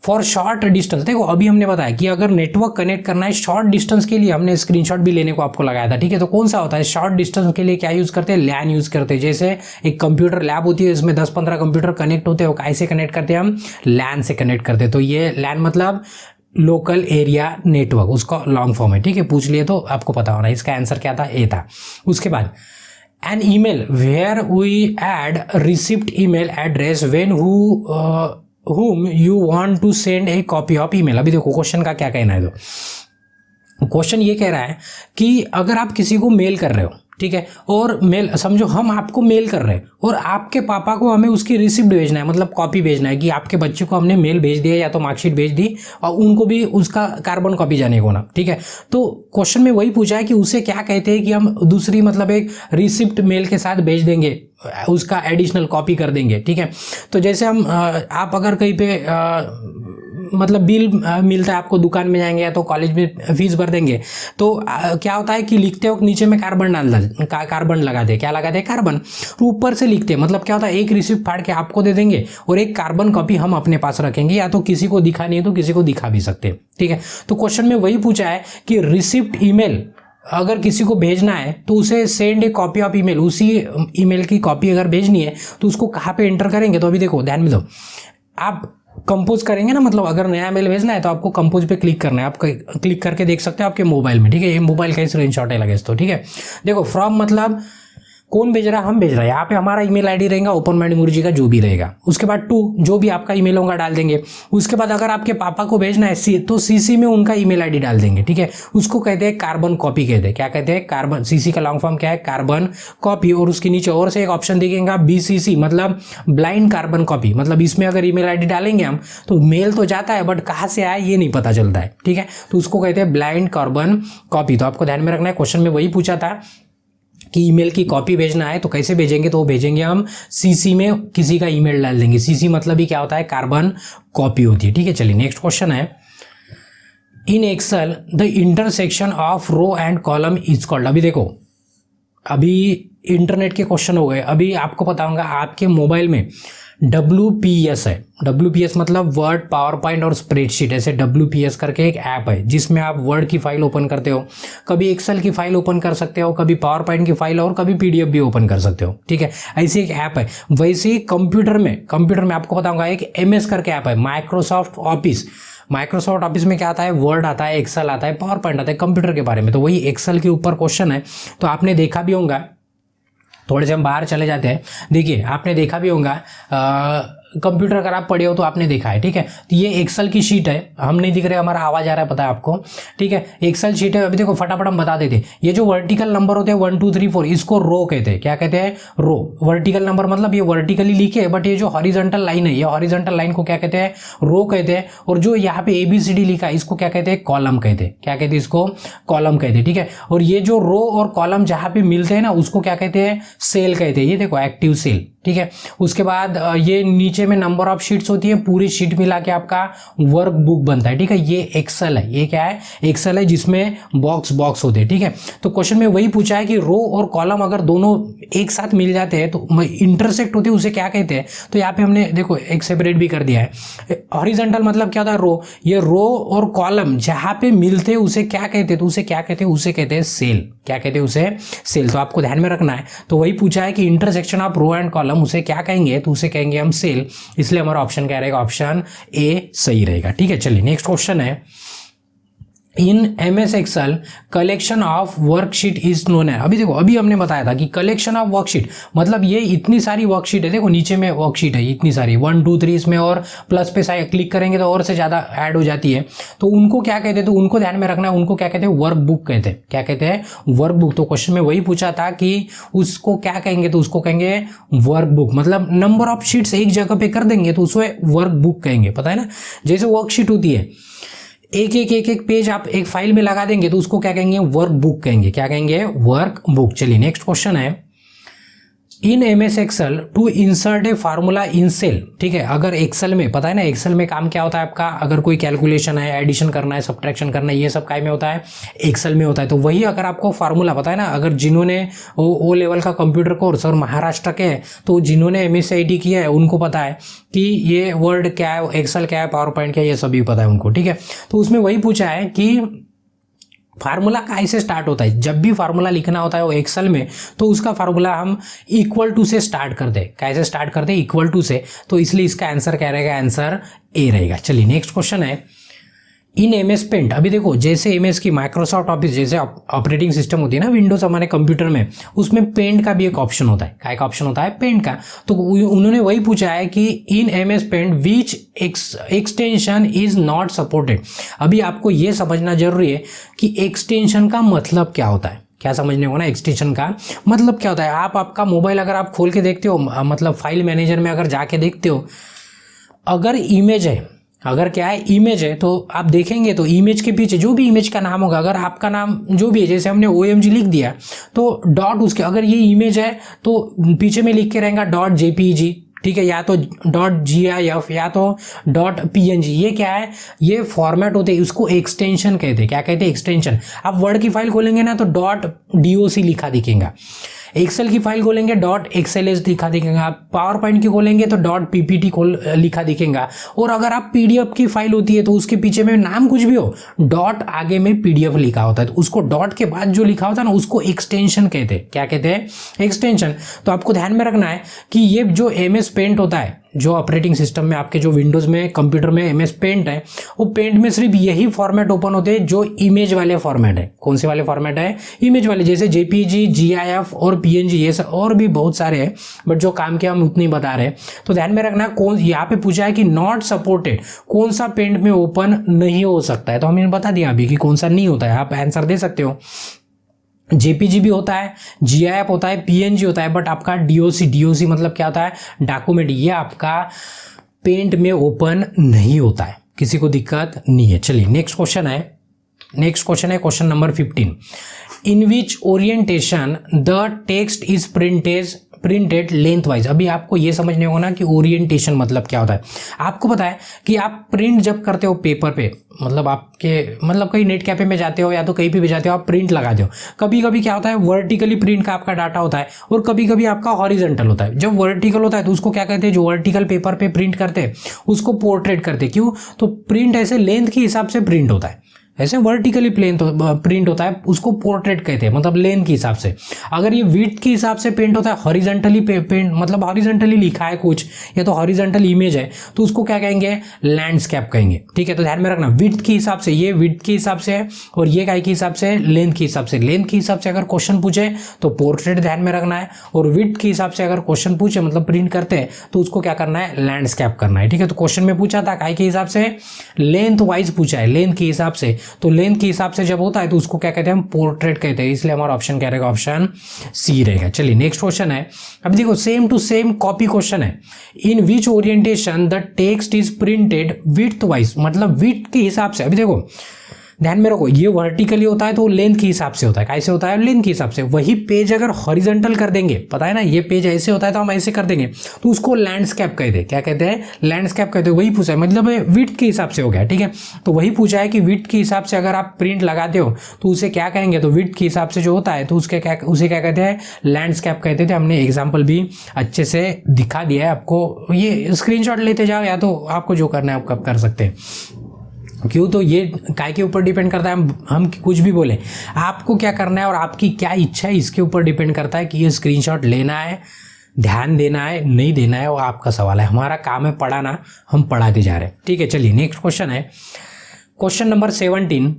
फॉर शॉर्ट डिस्टेंस। देखो अभी हमने बताया कि अगर नेटवर्क कनेक्ट करना है शॉर्ट डिस्टेंस के लिए, हमने स्क्रीनशॉट भी लेने को आपको लगाया था, ठीक है। तो कौन सा होता है शॉर्ट डिस्टेंस के लिए, क्या यूज करते हैं, लैन यूज करते हैं। जैसे एक कंप्यूटर लैब होती है, इसमें 10-15 कंप्यूटर कनेक्ट होते हैं, वो कैसे कनेक्ट करते हैं, हम लैन से कनेक्ट करते हैं। तो ये लैन मतलब लोकल एरिया नेटवर्क, उसका लॉन्ग फॉर्म है, ठीक है। पूछ लिए तो आपको पता होना, इसका आंसर क्या था, ए था। उसके बाद an email where we add receipt email address when whom you want to send a copy of email। अभी देखो क्वेश्चन का क्या कहना है, तो क्वेश्चन ये कह रहा है कि अगर आप किसी को मेल कर रहे हो, ठीक है, और मेल समझो हम आपको मेल कर रहे हैं और आपके पापा को हमें उसकी रिसिप्ट भेजना है, मतलब कॉपी भेजना है कि आपके बच्चे को हमने मेल भेज दिया या तो मार्कशीट भेज दी और उनको भी उसका कार्बन कॉपी जाने को ना, ठीक है। तो क्वेश्चन में वही पूछा है कि उसे क्या कहते हैं कि हम दूसरी मतलब एक रिसिप्ट मेल के साथ भेज देंगे, उसका एडिशनल कॉपी कर देंगे, ठीक है। तो जैसे हम आप अगर कहीं पे मतलब बिल मिलता है आपको, दुकान में जाएंगे या तो कॉलेज में फीस भर देंगे, तो क्या होता है कि लिखते वक्त नीचे में कार्बन लगा दे, क्या लगा दे, कार्बन, ऊपर से लिखते, मतलब क्या होता है एक रिसिप्ट फाड़ के आपको दे देंगे और एक कार्बन कॉपी हम अपने पास रखेंगे, या तो किसी को दिखानी है तो किसी को दिखा भी सकते हैं, ठीक है। तो क्वेश्चन में वही पूछा है कि रिसिप्ट ईमेल अगर किसी को भेजना है तो उसे send A copy of email, उसी ईमेल की कॉपी अगर भेजनी है तो उसको कहाँ पे एंटर करेंगे। तो अभी देखो ध्यान में दो, आप कंपोज करेंगे ना, मतलब अगर नया मेल भेजना है तो आपको कंपोज पे क्लिक करना है, आप क्लिक करके देख सकते हो आपके मोबाइल में, ठीक है। ये मोबाइल का स्क्रीनशॉट है लगे तो, ठीक है। देखो फ्रॉम मतलब कौन भेज रहा है, हम भेज रहे हैं। यहाँ पे हमारा ईमेल आईडी रहेगा ओपन माइंड गुरुजी का जो भी रहेगा। उसके बाद टू जो भी आपका ईमेल होगा डाल देंगे। उसके बाद अगर आपके पापा को भेजना है सी तो सीसी में उनका ईमेल आईडी डाल देंगे, ठीक है। उसको कहते हैं कार्बन कॉपी कहते हैं। क्या कहते हैं? कार्बन। सीसी का लॉन्ग फॉर्म क्या है? Carbon copy. और उसके नीचे और से एक ऑप्शन दिखेगा BCC मतलब ब्लाइंड कार्बन कॉपी। मतलब इसमें अगर ईमेल आईडी डालेंगे हम तो मेल तो जाता है बट कहाँ से आया ये नहीं पता चलता है, ठीक है। तो उसको कहते हैं ब्लाइंड कार्बन कॉपी। तो आपको ध्यान में रखना है, क्वेश्चन में वही पूछा था कि ईमेल की कॉपी भेजना है तो कैसे भेजेंगे, तो वो भेजेंगे हम सीसी में किसी का ईमेल डाल देंगे। सीसी मतलब ही क्या होता है? कार्बन कॉपी होती है, ठीक है। चलिए नेक्स्ट क्वेश्चन है, in Excel the intersection of row and column is called. अभी देखो, अभी इंटरनेट के क्वेश्चन हो गए। अभी आपको पता होगा आपके मोबाइल में WPS है। WPS मतलब वर्ड, पावर पॉइंट और स्प्रेडशीट। ऐसे WPS करके एक ऐप है जिसमें आप वर्ड की फाइल ओपन करते हो, कभी एक्सेल की फाइल ओपन कर सकते हो, कभी पावर पॉइंट की फाइल और कभी PDF भी ओपन कर सकते हो, ठीक है। ऐसी एक ऐप है। वैसे ही कंप्यूटर में आपको पता होगा एक MS करके ऐप है, माइक्रोसॉफ्ट ऑफिस। माइक्रोसॉफ्ट ऑफिस में क्या आता है? वर्ड आता है, एक्सेल आता है, पावर पॉइंट आता है, कंप्यूटर के बारे में। तो वही एक्सेल के ऊपर क्वेश्चन है। तो आपने देखा भी होगा, थोड़े से हम बाहर चले जाते हैं। देखिए आपने देखा भी होगा, कंप्यूटर अगर आप पढ़े हो तो आपने देखा है, ठीक है। तो ये एक्सेल की शीट है, हम नहीं दिख रहे, हमारा आवाज आ रहा है पता है आपको, ठीक है। एक्सेल शीट है। अभी देखो फटाफट हम बता देते, ये जो वर्टिकल नंबर होते हैं 1 2 3 4 इसको रो कहते हैं। क्या कहते हैं? रो। वर्टिकल नंबर मतलब ये वर्टिकली लिखे, बट ये जो हॉरिजॉन्टल लाइन है, ये हॉरिजॉन्टल लाइन को क्या कहते हैं? रो कहते हैं। और जो यहाँ पे ABCD लिखा है इसको क्या कहते हैं? कॉलम कहते हैं। क्या कहते हैं? इसको कॉलम कहते हैं, ठीक है। और ये जो रो और कॉलम जहाँ पे मिलते हैं ना उसको क्या कहते हैं? सेल कहते हैं। ये देखो एक्टिव सेल, ठीक है। उसके बाद ये नीचे में नंबर ऑफ शीट्स होती है, पूरी शीट मिला के आपका वर्क बुक बनता है, ठीक है। ये एक्सेल है। ये क्या है? एक्सेल है जिसमें बॉक्स होते हैं, ठीक है। तो क्वेश्चन में वही पूछा है कि रो और कॉलम अगर दोनों एक साथ मिल जाते हैं तो इंटरसेक्ट होते हैं, उसे क्या कहते हैं? तो यहाँ पे हमने देखो एक सेपरेट भी कर दिया है। हॉरिजॉन्टल मतलब क्या होता है? रो। ये रो और कॉलम जहां पे मिलते हैं उसे क्या कहते हैं? तो उसे क्या कहते हैं? उसे कहते हैं सेल। क्या कहते हैं? उसे सेल। तो आपको ध्यान में रखना है। तो वही पूछा है कि intersection of row and column उसे क्या कहेंगे? तो उसे कहेंगे हम सेल। इसलिए हमारा ऑप्शन क्या रहेगा? ऑप्शन A सही रहेगा, ठीक है। चलिए नेक्स्ट क्वेश्चन है, in MS Excel collection of worksheet is known है। अभी देखो, अभी हमने बताया था कि कलेक्शन ऑफ वर्कशीट मतलब ये इतनी सारी वर्कशीट है। देखो नीचे में वर्कशीट है इतनी सारी, 1 2 3 इसमें, और प्लस पे क्लिक करेंगे तो और से ज्यादा ऐड हो जाती है। तो उनको क्या कहते हैं? तो उनको ध्यान में रखना है, उनको क्या कहते हैं? वर्क बुक कहते हैं। क्या कहते हैं? Work book. तो क्वेश्चन में वही पूछा था कि उसको क्या कहेंगे? तो उसको कहेंगे वर्क बुक। मतलब नंबर ऑफ शीट्स एक जगह पे कर देंगे तो उसको वर्क बुक कहेंगे, पता है ना। जैसे वर्कशीट होती है, एक पेज आप एक फाइल में लगा देंगे तो उसको क्या कहेंगे? वर्क बुक कहेंगे। क्या कहेंगे? Work book. चलिए नेक्स्ट क्वेश्चन है, in MS Excel to insert a formula in cell, ठीक है। अगर एक्सेल में पता है ना, एक्सेल में काम क्या होता है आपका? अगर कोई कैलकुलेशन है, एडिशन करना है, सब्ट्रैक्शन करना है, ये सब काय में होता है? एक्सेल में होता है। तो वही अगर आपको फार्मूला पता है ना, अगर जिन्होंने ओ लेवल का कंप्यूटर कोर्स और महाराष्ट्र के हैं तो जिन्होंने MSc किया है उनको पता है कि ये वर्ड क्या है, एक्सेल क्या है, पावर पॉइंट क्या है, ये सभी पता है उनको, ठीक है। तो उसमें वही पूछा है कि फार्मूला कैसे स्टार्ट होता है? जब भी फार्मूला लिखना होता है वो एक्सेल में तो उसका फार्मूला हम इक्वल टू से स्टार्ट करते हैं। कैसे स्टार्ट करते हैं? इक्वल टू से। तो इसलिए इसका आंसर क्या रहेगा? आंसर A रहेगा। चलिए नेक्स्ट क्वेश्चन है, इन MS पेंट। अभी देखो जैसे MS की माइक्रोसॉफ्ट ऑफिस जैसे ऑपरेटिंग सिस्टम होती है ना विंडोज हमारे कंप्यूटर में, उसमें पेंट का भी एक ऑप्शन होता है। काय का ऑप्शन होता है? पेंट का। तो उन्होंने वही पूछा है कि in MS paint which extension is not supported. अभी आपको ये समझना जरूरी है कि एक्सटेंशन का मतलब क्या होता है। क्या समझने को ना, एक्सटेंशन का मतलब क्या होता है? आपका मोबाइल अगर आप खोल के देखते हो, मतलब फाइल मैनेजर में अगर जाके देखते हो, अगर इमेज है, अगर क्या है इमेज है, तो आप देखेंगे तो इमेज के पीछे जो भी इमेज का नाम होगा, अगर आपका नाम जो भी है, जैसे हमने OMG लिख दिया तो डॉट उसके, अगर ये इमेज है तो पीछे में लिख के रहेगा .jpeg, ठीक है, या तो .gif या तो .png। ये क्या है? ये फॉर्मेट होते हैं, उसको एक्सटेंशन कहते हैं। क्या कहते हैं? एक्सटेंशन। आप वर्ड की फाइल खोलेंगे ना तो .doc लिखा दिखेगा, एक्सेल की फाइल खोलेंगे .xls लिखा दिखेगा, आप पावर पॉइंट की खोलेंगे तो .ppt लिखा दिखेगा। और अगर आप PDF की फाइल होती है तो उसके पीछे में नाम कुछ भी हो, डॉट आगे में PDF लिखा होता है, तो उसको डॉट के बाद जो लिखा होता है ना उसको एक्सटेंशन कहते हैं। क्या कहते हैं? एक्सटेंशन। तो आपको ध्यान में रखना है कि ये जो MS पेंट होता है, जो ऑपरेटिंग सिस्टम में आपके जो विंडोज़ में कंप्यूटर में MS पेंट है, वो पेंट में सिर्फ यही फॉर्मेट ओपन होते हैं जो इमेज वाले फॉर्मेट है। कौन से वाले फॉर्मेट है? इमेज वाले, जैसे JPG, GIF और PNG, ये सब और भी बहुत सारे हैं, बट जो काम के हम उतनी बता रहे हैं। तो ध्यान में रखना, कौन यहाँ पे पूछा है कि नॉट सपोर्टेड, कौन सा पेंट में ओपन नहीं हो सकता है, तो हमने बता दिया अभी कि कौन सा नहीं होता है। आप आंसर दे सकते हो। JPG भी होता है, GIF होता है, PNG होता है, बट आपका DOC मतलब क्या होता है? डॉक्यूमेंट, ये आपका पेंट में ओपन नहीं होता है, किसी को दिक्कत नहीं है। चलिए नेक्स्ट क्वेश्चन है question number 15। In which orientation the text is printed length wise. अभी आपको ये समझने होगा ना कि ओरिएंटेशन मतलब क्या होता है। आपको पता है कि आप प्रिंट जब करते हो पेपर पे, मतलब कहीं नेट कैफे में जाते हो या तो कहीं भी जाते हो, आप प्रिंट लगाते हो। कभी कभी क्या होता है, वर्टिकली प्रिंट का आपका डाटा होता है और कभी कभी आपका हॉरिजॉन्टल होता है। जब वर्टिकल होता है तो उसको क्या कहते हैं? जो वर्टिकल पेपर पे प्रिंट करते हैं उसको पोर्ट्रेट करते हैं। क्यों? तो प्रिंट ऐसे लेंथ के हिसाब से प्रिंट होता है, ऐसे वर्टिकली प्रिंट होता है, उसको पोर्ट्रेट कहते हैं, मतलब लेंथ के हिसाब से। अगर ये विड्थ के हिसाब से प्रिंट होता है, हॉरिजॉन्टली प्रिंट मतलब हॉरिजॉन्टली लिखा है कुछ या तो हॉरिजॉन्टल इमेज है, तो उसको क्या कहेंगे? लैंडस्केप कहेंगे। ठीक है, तो ध्यान में रखना, विड्थ के हिसाब से, ये विड्थ के हिसाब से है और ये काय के हिसाब से? लेंथ के हिसाब से। लेंथ के हिसाब से अगर क्वेश्चन पूछे तो पोर्ट्रेट ध्यान में रखना है, और विड्थ के हिसाब से अगर क्वेश्चन पूछे मतलब प्रिंट करते हैं तो उसको क्या करना है? लैंडस्केप करना है। ठीक है, तो क्वेश्चन में पूछा था काय के हिसाब से? लेंथ वाइज पूछा है, लेंथ के हिसाब से। तो लेंथ के हिसाब से जब होता है तो उसको क्या कहते हैं? हम पोर्ट्रेट कहते हैं। इसलिए हमारा ऑप्शन क्या रहेगा? ऑप्शन सी रहेगा। चलिए नेक्स्ट क्वेश्चन है। अब देखो same to same copy question है। In which orientation the text is printed width wise, मतलब विड्थ के हिसाब से। अभी देखो ध्यान में रखो, ये वर्टिकली होता है तो लेंथ के हिसाब से होता है। कैसे होता है? लेंथ के हिसाब से। वही पेज अगर हॉरिजॉन्टल कर देंगे, पता है ना, ये पेज ऐसे होता है तो हम ऐसे कर देंगे, तो उसको लैंडस्केप कहते हैं। क्या कहते हैं? लैंडस्केप कहते हैं। वही पूछा है, मतलब विड्थ के हिसाब से हो गया। ठीक है, तो वही पूछा है कि विड्थ के हिसाब से अगर आप प्रिंट लगाते हो तो उसे क्या कहेंगे? तो विड्थ के हिसाब से जो होता है तो उसे क्या कहते हैं? लैंडस्केप कहते थे। हमने एग्जाम्पल भी अच्छे से दिखा दिया है आपको, ये स्क्रीनशॉट लेते जाओ या तो आपको जो करना है आप कर सकते हैं। क्यों? तो ये काय के ऊपर डिपेंड करता है, हम कुछ भी बोले, आपको क्या करना है और आपकी क्या इच्छा है इसके ऊपर डिपेंड करता है कि ये स्क्रीनशॉट लेना है, ध्यान देना है, नहीं देना है, वो आपका सवाल है। हमारा काम है पढ़ाना, हम पढ़ाते जा रहे हैं। ठीक है, चलिए नेक्स्ट क्वेश्चन है question number 17।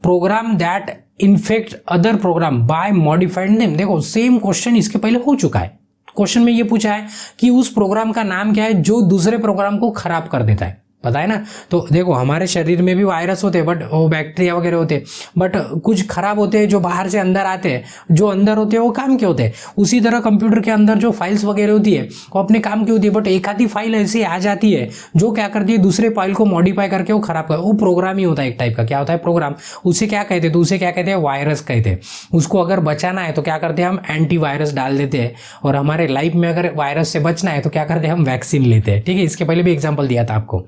Program that infect other program by modified name. देखो सेम क्वेश्चन इसके पहले हो चुका है। क्वेश्चन में ये पूछा है कि उस प्रोग्राम का नाम क्या है जो दूसरे प्रोग्राम को खराब कर देता है। पता है ना, तो देखो हमारे शरीर में भी वायरस होते हैं, बट वो बैक्टीरिया वगैरह होते हैं, बट कुछ खराब होते हैं जो बाहर से अंदर आते हैं, जो अंदर होते हैं वो काम के होते हैं। उसी तरह कंप्यूटर के अंदर जो फाइल्स वगैरह होती है वो अपने काम की होती है, बट एक आधी फाइल ऐसी आ जाती है जो क्या करती है? दूसरे फाइल को मॉडिफाई करके वो खराब कर, वो प्रोग्राम ही होता है एक टाइप का। क्या होता है? प्रोग्राम। उसे क्या कहते हैं? तो उसे क्या कहते हैं? वायरस कहते हैं। उसको अगर बचाना है तो क्या करते हैं? हम एंटीवायरस डाल देते हैं, और हमारे लाइफ में अगर वायरस से बचना है तो क्या करते हैं? हम वैक्सीन लेते हैं। ठीक है, इसके पहले भी एग्जाम्पल दिया था आपको।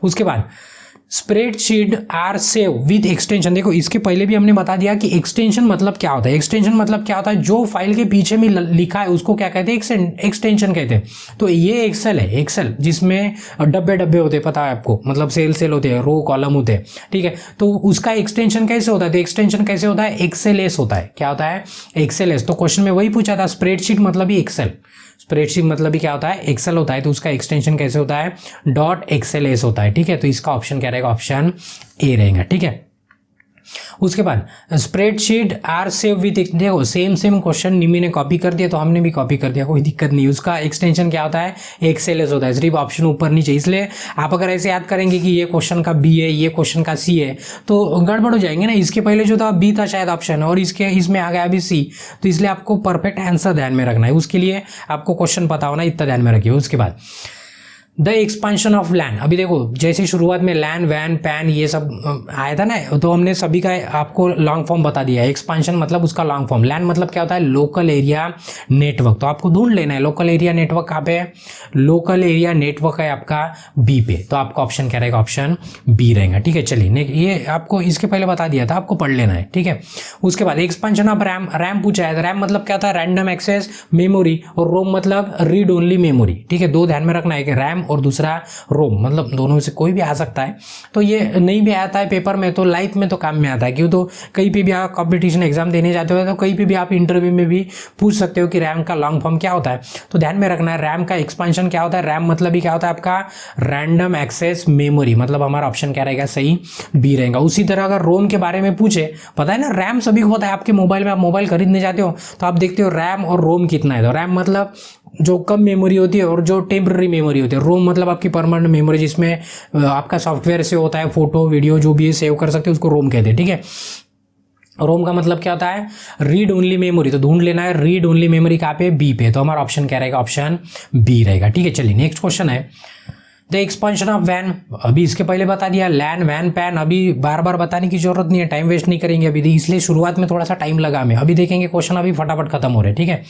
उसके बाद spreadsheet are save with extension. देखो इसके पहले भी हमने बता दिया कि एक्सटेंशन मतलब क्या होता है। एक्सटेंशन मतलब क्या होता है? जो फाइल के पीछे में लिखा है उसको क्या कहते हैं? एक्सटेंशन कहते हैं। तो ये एक्सेल है, एक्सेल जिसमें डब्बे डब्बे होते हैं, पता है आपको, मतलब सेल होते हैं, रो कॉलम होते हैं। ठीक है, तो उसका एक्सटेंशन कैसे होता है? तो एक्सटेंशन कैसे होता है? XLS होता है। क्या होता है? XLS। तो क्वेश्चन में वही पूछा था, स्प्रेडशीट मतलब ही एक्सेल। स्प्रेडशीट मतलब भी क्या होता है? एक्सेल होता है। तो उसका एक्सटेंशन कैसे होता है? .XLS होता है। ठीक है, तो इसका ऑप्शन क्या रहेगा? ऑप्शन ए रहेगा। ठीक है, उसके बाद स्प्रेडशीट आर सेव विद, देखो सेम क्वेश्चन निमी ने कॉपी कर दिया तो हमने भी कॉपी कर दिया, कोई दिक्कत नहीं। उसका एक्सटेंशन क्या होता है? XLS होता है। सिर्फ ऑप्शन ऊपर नीचे। इसलिए आप अगर ऐसे याद करेंगे कि ये क्वेश्चन का B है, ये क्वेश्चन का C है, तो गड़बड़ हो जाएंगे ना। इसके पहले जो था B था शायद ऑप्शन, और इसमें आ गया अभी C, तो इसलिए आपको परफेक्ट आंसर ध्यान में रखना है। उसके लिए आपको क्वेश्चन पता होना, इतना ध्यान में रखिए। उसके बाद द एक्सपांशन ऑफ लैन। अभी देखो जैसे शुरुआत में लैन, वैन, पैन ये सब आया था ना, तो हमने सभी का आपको लॉन्ग फॉर्म बता दिया है। एक्सपांशन मतलब उसका लॉन्ग फॉर्म। लैन मतलब क्या होता है? Local area network. तो आपको ढूंढ लेना है लोकल एरिया नेटवर्क कहाँ पे है? लोकल एरिया नेटवर्क है आपका B पे। तो आपका ऑप्शन क्या रहेगा? ऑप्शन B रहेगा। ठीक है, चलिए ये आपको इसके पहले बता दिया था, आपको पढ़ लेना है। ठीक है, उसके बाद एक्सपांशन ऑफ रैम। रैम पूछा है, रैम मतलब क्या था? रैंडम एक्सेस मेमोरी, और रोम मतलब रीड ओनली मेमोरी। ठीक है, दो ध्यान में रखना है कि रैम और दूसरा रोम, मतलब दोनों में से कोई भी आ सकता है। तो ये नहीं भी आता है पेपर में तो लाइफ में तो काम में आता है, क्यों तो कहीं पे भी आप कंपटीशन एग्जाम देने जाते हो तो कहीं पे भी आप इंटरव्यू में भी पूछ सकते हो कि रैम का लॉन्ग फॉर्म क्या होता है। तो ध्यान में रखना है रैम का एक्सपेंशन क्या होता है। रैम मतलब ही क्या होता है आपका रैंडम एक्सेस मेमोरी, मतलब हमारा ऑप्शन क्या रहेगा, सही बी रहेगा। उसी तरह अगर रोम के बारे में पूछे, पता है ना रैम सभी को पता है, आपके मोबाइल में आप मोबाइल खरीदने जाते हो तो आप देखते हो रैम और रोम कितना है। तो रैम मतलब जो कम मेमोरी होती है और जो टेम्पररी मेमोरी होती है। रोम मतलब आपकी परमानेंट मेमोरी जिसमें आपका सॉफ्टवेयर से होता है, फोटो वीडियो जो भी सेव कर सकते हो उसको रोम कहते हैं, ठीक है। रोम का मतलब क्या होता है, रीड ओनली मेमोरी। तो ढूंढ लेना है रीड ओनली मेमोरी कहाँ पे, बी पे। तो हमारा ऑप्शन क्या रहेगा, ऑप्शन बी रहेगा, ठीक है। चलिए नेक्स्ट क्वेश्चन है द एक्सपेंशन ऑफ वैन। अभी इसके पहले बता दिया लैन वैन पैन, अभी बार बार बताने की जरूरत नहीं है, टाइम वेस्ट नहीं करेंगे अभी, इसलिए शुरुआत में थोड़ा सा टाइम लगा हमें। अभी देखेंगे क्वेश्चन अभी फटाफट खत्म हो रहे हैं, ठीक है।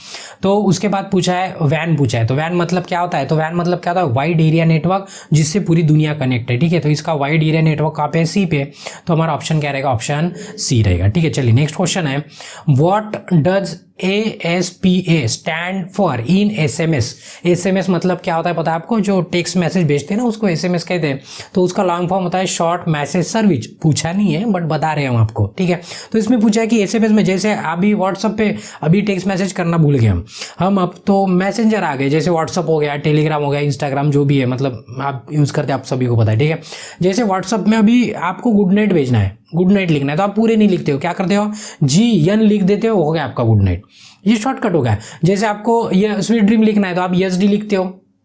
तो उसके बाद पूछा है वैन पूछा है, तो वैन मतलब क्या होता है, तो वैन मतलब क्या होता है, वाइड एरिया नेटवर्क जिससे पूरी दुनिया कनेक्ट है, ठीक है। तो इसका वाइड एरिया नेटवर्क कहाँ पे, सी पे। तो हमारा ऑप्शन क्या रहेगा, ऑप्शन सी रहेगा, ठीक है। चलिए नेक्स्ट क्वेश्चन है what does ASPA stand for in SMS। SMS मतलब क्या होता है पता है आपको, जो टेक्स्ट मैसेज भेजते हैं ना उसको SMS कहते हैं। तो उसका लॉन्ग फॉर्म होता है शॉर्ट मैसेज सर्विस। पूछा नहीं है बट बता रहे हैं हम आपको, ठीक है। तो इसमें पूछा है कि SMS में जैसे अभी व्हाट्सअप पे अभी टेक्स्ट मैसेज करना भूल गए हम अब तो मैसेंजर आ गए, जैसे व्हाट्सअप हो गया, टेलीग्राम हो गया, इंस्टाग्राम जो भी है, मतलब आप यूज़ करते हैं, आप सभी को पता है, ठीक है। जैसे व्हाट्सअप में अभी आपको गुड नाइट भेजना है, गुड नाइट लिखना है, तो आप पूरे नहीं लिखते हो, क्या करते हो, GN लिख देते हो गया आपका गुड नाइट, ये शॉर्टकट हो गया। जैसे आपको ये स्वीट ड्रीम लिखना है तो आप SD लिखते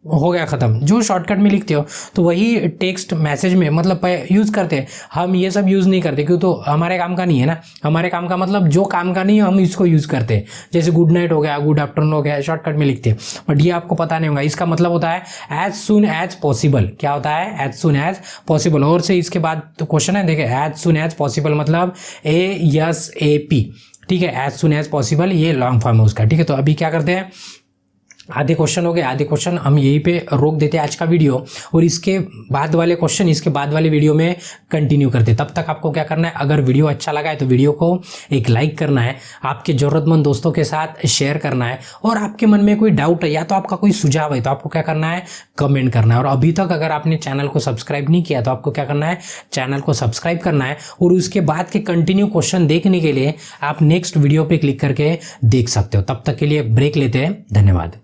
हो गया खत्म, जो शॉर्टकट में लिखते हो। तो वही टेक्स्ट मैसेज में मतलब यूज़ करते हैं हम, ये सब यूज़ नहीं करते क्यों, तो हमारे काम का नहीं है ना। हमारे काम का मतलब जो काम का नहीं है हम इसको यूज़ करते हैं, जैसे गुड नाइट हो गया, गुड आफ्टरनून हो गया, शॉर्टकट में लिखते हैं। बट ये आपको पता नहीं होगा, इसका मतलब होता है एज सुन एज पॉसिबल। क्या होता है, एज सुन एज पॉसिबल। और से इसके बाद तो क्वेश्चन है देखे, एज सुन एज पॉसिबल मतलब ASAP, ठीक है। एज सुन एज पॉसिबल ये लॉन्ग फॉर्म है उसका, ठीक है। तो अभी क्या करते हैं, आधे क्वेश्चन हो गए, आधे क्वेश्चन हम यहीं पे रोक देते हैं आज का वीडियो, और इसके बाद वाले क्वेश्चन इसके बाद वाले वीडियो में कंटिन्यू करते हैं। तब तक आपको क्या करना है, अगर वीडियो अच्छा लगा है तो वीडियो को एक लाइक करना है, आपके ज़रूरतमंद दोस्तों के साथ शेयर करना है, और आपके मन में कोई डाउट है या तो आपका कोई सुझाव है तो आपको क्या करना है, कमेंट करना है। और अभी तक अगर आपने चैनल को सब्सक्राइब नहीं किया तो आपको क्या करना है, चैनल को सब्सक्राइब करना है। और उसके बाद के कंटिन्यू क्वेश्चन देखने के लिए आप नेक्स्ट वीडियो पर क्लिक करके देख सकते हो। तब तक के लिए ब्रेक लेते हैं, धन्यवाद।